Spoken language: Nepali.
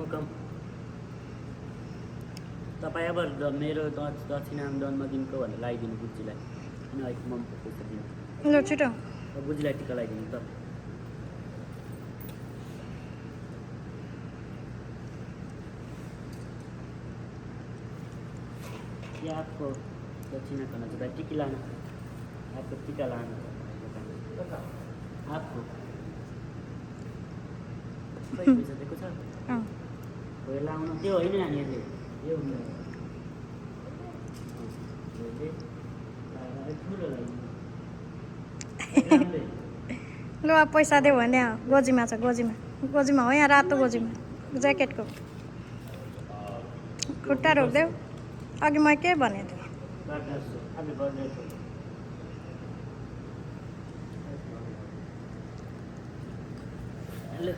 वेलकम तपाईँ अब मेरो दक्षिणा जन्मदिनको भनेर लगाइदिनु बुझीलाई किन अहिले मम्मीको पैसा दिनु ल छिटो बुझीलाई टिका लगाइदिनु त ये आपको दक्षिणा करना चाहिए टिकी लाना आपको टीका लाना आपको पैसा दिएको छ हो लाउनु त्यो होइन नानीहरूले यो हुन्छ ठुलो लाग्यो ल अब पैसा देऊ भने गोजीमा छ गोजीमा हो यहाँ रातो गोजीमा ज्याकेटको खुट्टा रोकिदेऊ अघि म के भनेको थिएँ